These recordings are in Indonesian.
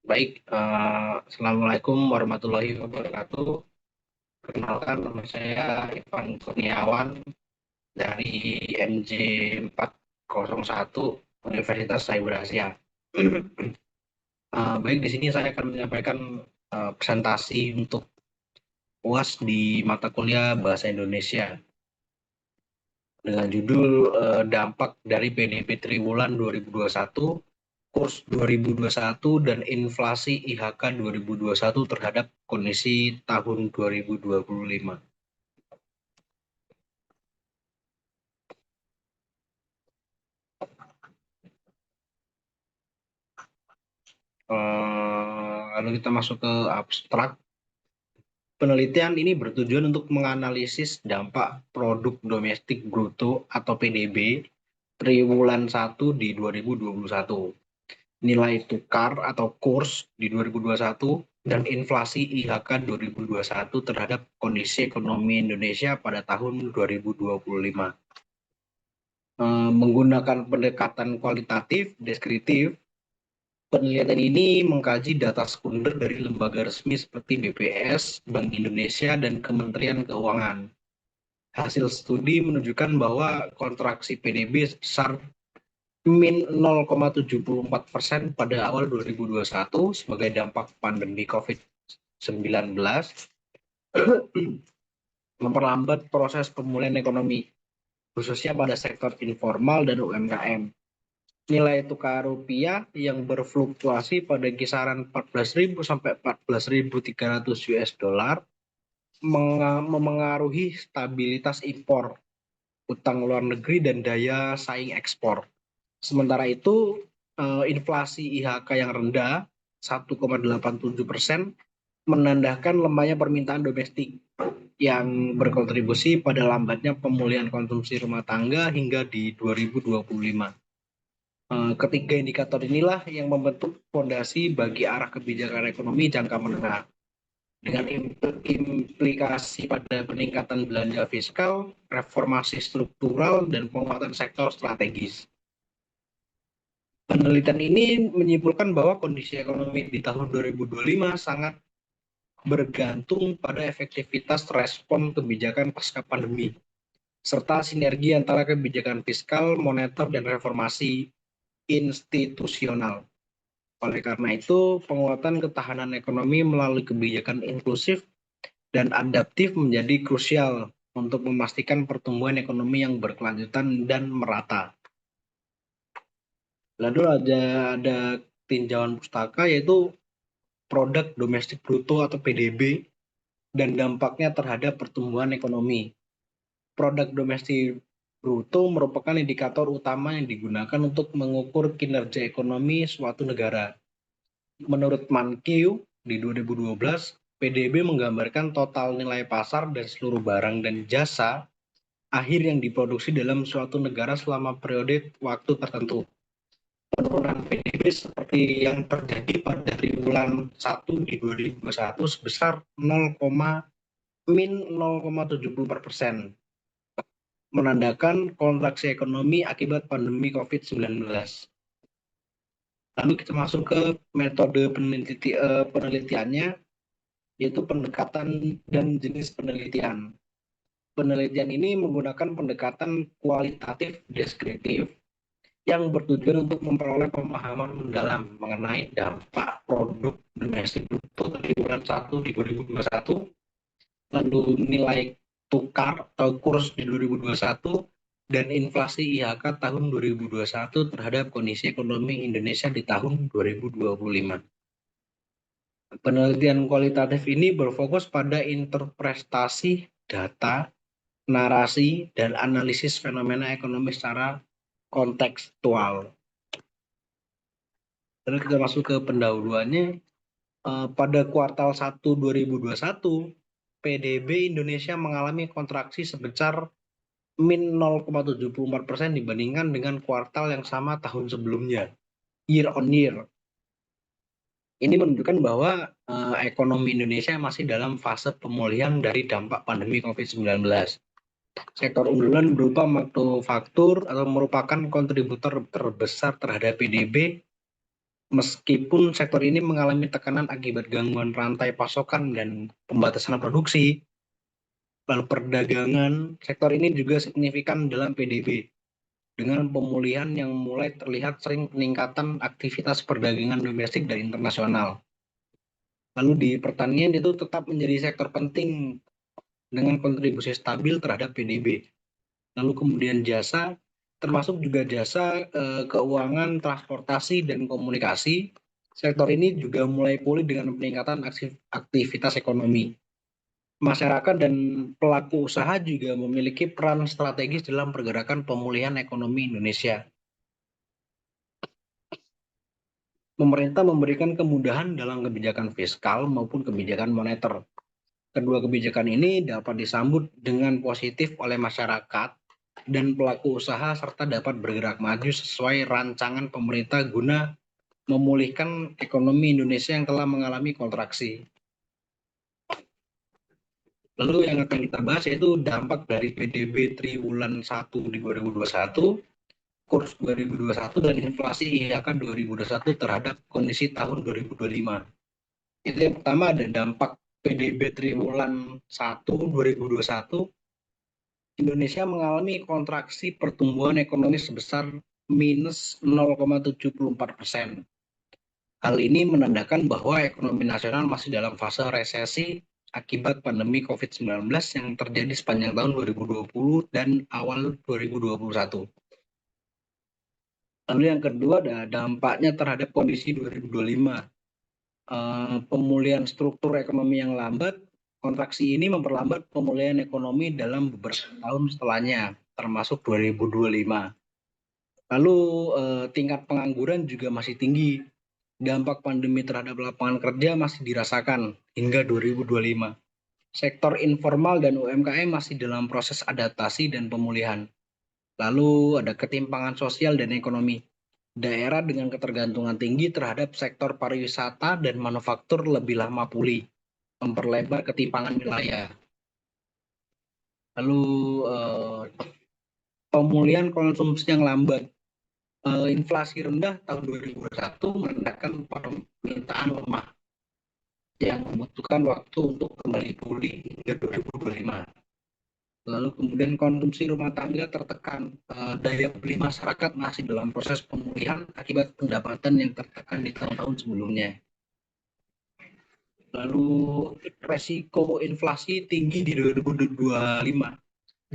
Baik, Assalamualaikum warahmatullahi wabarakatuh. Perkenalkan, nama saya Ivan Kurniawan dari MJ 401 Universitas Cyber Asia. Baik, di sini saya akan menyampaikan presentasi untuk UAS di mata kuliah Bahasa Indonesia dengan judul Dampak dari PDB Triwulan 2021, kurs 2021 dan inflasi IHK 2021 terhadap kondisi tahun 2025. Lalu kita masuk ke abstrak. Penelitian ini bertujuan untuk menganalisis dampak produk domestik bruto atau PDB triwulan 1 di 2021, nilai tukar atau kurs di 2021, dan inflasi IHK 2021 terhadap kondisi ekonomi Indonesia pada tahun 2025. Menggunakan pendekatan kualitatif, deskriptif, penelitian ini mengkaji data sekunder dari lembaga resmi seperti BPS, Bank Indonesia, dan Kementerian Keuangan. Hasil studi menunjukkan bahwa kontraksi PDB sebesar min 0,74% pada awal 2021 sebagai dampak pandemi COVID-19 memperlambat proses pemulihan ekonomi, khususnya pada sektor informal dan UMKM. Nilai tukar rupiah yang berfluktuasi pada kisaran 14.000 sampai 14.300 US dollar memengaruhi stabilitas impor, utang luar negeri, dan daya saing ekspor. Sementara itu, inflasi IHK yang rendah 1,87% menandakan lemahnya permintaan domestik yang berkontribusi pada lambatnya pemulihan konsumsi rumah tangga hingga di 2025. Ketiga indikator inilah yang membentuk fondasi bagi arah kebijakan ekonomi jangka menengah dengan implikasi pada peningkatan belanja fiskal, reformasi struktural, dan penguatan sektor strategis. Penelitian ini menyimpulkan bahwa kondisi ekonomi di tahun 2025 sangat bergantung pada efektivitas respon kebijakan pasca pandemi, serta sinergi antara kebijakan fiskal, moneter, dan reformasi institusional. Oleh karena itu, penguatan ketahanan ekonomi melalui kebijakan inklusif dan adaptif menjadi krusial untuk memastikan pertumbuhan ekonomi yang berkelanjutan dan merata. Lalu ada tinjauan pustaka, yaitu produk domestik bruto atau PDB dan dampaknya terhadap pertumbuhan ekonomi. Produk domestik bruto merupakan indikator utama yang digunakan untuk mengukur kinerja ekonomi suatu negara. Menurut Mankiw di 2012, PDB menggambarkan total nilai pasar dan seluruh barang dan jasa akhir yang diproduksi dalam suatu negara selama periode waktu tertentu. Penurunan PDB seperti yang terjadi pada triwulan 1 di 2021 sebesar min 0,74%, menandakan kontraksi ekonomi akibat pandemi COVID-19. Lalu kita masuk ke metode penelitiannya, yaitu pendekatan dan jenis penelitian. Penelitian ini menggunakan pendekatan kualitatif deskriptif yang bertujuan untuk memperoleh pemahaman mendalam mengenai dampak produk domestik bruto triwulan 1 di 2021, lalu nilai tukar atau kurs di 2021, dan inflasi IHK tahun 2021 terhadap kondisi ekonomi Indonesia di tahun 2025. Penelitian kualitatif ini berfokus pada interpretasi data, narasi, dan analisis fenomena ekonomi secara kontekstual. Lalu kita masuk ke pendahuluannya. Pada kuartal 1 2021, PDB Indonesia mengalami kontraksi sebesar min 0,74% dibandingkan dengan kuartal yang sama tahun sebelumnya, year on year. Ini menunjukkan bahwa ekonomi Indonesia masih dalam fase pemulihan dari dampak pandemi COVID-19. Sektor unggulan berupa manufaktur atau merupakan kontributor terbesar terhadap PDB, Meskipun sektor ini mengalami tekanan akibat gangguan rantai pasokan dan pembatasan produksi, lalu perdagangan, sektor ini juga signifikan dalam PDB. Dengan pemulihan yang mulai terlihat sering peningkatan aktivitas perdagangan domestik dan internasional. Lalu di pertanian itu tetap menjadi sektor penting dengan kontribusi stabil terhadap PDB. Lalu kemudian jasa, termasuk juga jasa keuangan, transportasi, dan komunikasi. Sektor ini juga mulai pulih dengan peningkatan aktivitas ekonomi. Masyarakat dan pelaku usaha juga memiliki peran strategis dalam pergerakan pemulihan ekonomi Indonesia. Pemerintah memberikan kemudahan dalam kebijakan fiskal maupun kebijakan moneter. Kedua kebijakan ini dapat disambut dengan positif oleh masyarakat dan pelaku usaha serta dapat bergerak maju sesuai rancangan pemerintah guna memulihkan ekonomi Indonesia yang telah mengalami kontraksi. Lalu yang akan kita bahas yaitu dampak dari PDB triwulan 1 di 2021, kurs 2021 dan inflasi IHK 2021 terhadap kondisi tahun 2025. Itu yang pertama ada dampak PDB triwulan 1 2021. Indonesia mengalami kontraksi pertumbuhan ekonomi sebesar minus 0,74%. Hal ini menandakan bahwa ekonomi nasional masih dalam fase resesi akibat pandemi COVID-19 yang terjadi sepanjang tahun 2020 dan awal 2021. Lalu yang kedua ada dampaknya terhadap kondisi 2025. Pemulihan struktur ekonomi yang lambat, kontraksi ini memperlambat pemulihan ekonomi dalam beberapa tahun setelahnya, termasuk 2025. Lalu tingkat pengangguran juga masih tinggi. Dampak pandemi terhadap lapangan kerja masih dirasakan hingga 2025. Sektor informal dan UMKM masih dalam proses adaptasi dan pemulihan. Lalu ada ketimpangan sosial dan ekonomi. Daerah dengan ketergantungan tinggi terhadap sektor pariwisata dan manufaktur lebih lama pulih, memperlebar ketimpangan wilayah. Lalu pemulihan konsumsi yang lambat. Inflasi rendah tahun 2021 menandakan permintaan lemah yang membutuhkan waktu untuk kembali pulih hingga 2025. Lalu kemudian konsumsi rumah tangga tertekan, daya beli masyarakat masih dalam proses pemulihan akibat pendapatan yang tertekan di tahun-tahun sebelumnya. Lalu resiko inflasi tinggi di 2025.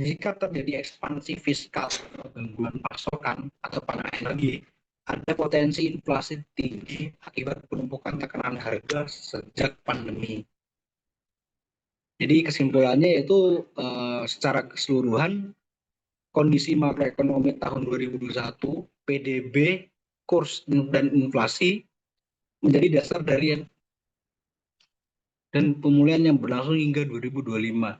Jika terjadi ekspansi fiskal atau gangguan pasokan atau panas energi, ada potensi inflasi tinggi akibat penumpukan tekanan harga sejak pandemi. Jadi kesimpulannya yaitu secara keseluruhan kondisi makroekonomi tahun 2021, PDB, kurs dan inflasi menjadi dasar dari dan pemulihan yang berlangsung hingga 2025.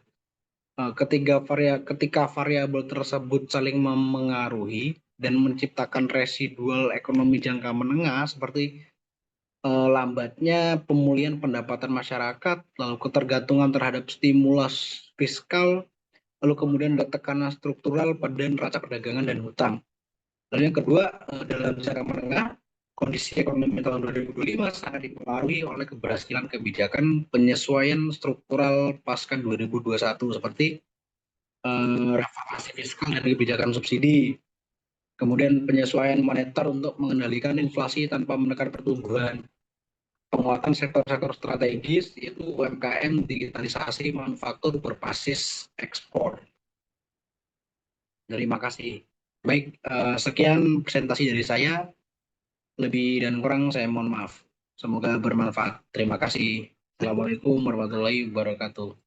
Ketika variabel tersebut saling memengaruhi dan menciptakan residual ekonomi jangka menengah seperti lambatnya pemulihan pendapatan masyarakat, lalu ketergantungan terhadap stimulus fiskal, lalu kemudian ada tekanan struktural pada neraca perdagangan dan hutang. Lalu yang kedua, dalam jangka menengah, kondisi ekonomi tahun 2025 sangat dipengaruhi oleh keberhasilan kebijakan penyesuaian struktural pasca 2021 seperti reformasi fiskal dan kebijakan subsidi, kemudian penyesuaian moneter untuk mengendalikan inflasi tanpa menekan pertumbuhan, penguatan sektor-sektor strategis yaitu UMKM, digitalisasi, manufaktur berbasis ekspor. Terima kasih. Baik, sekian presentasi dari saya. Lebih dan kurang saya mohon maaf. Semoga bermanfaat. Terima kasih. Assalamualaikum warahmatullahi wabarakatuh.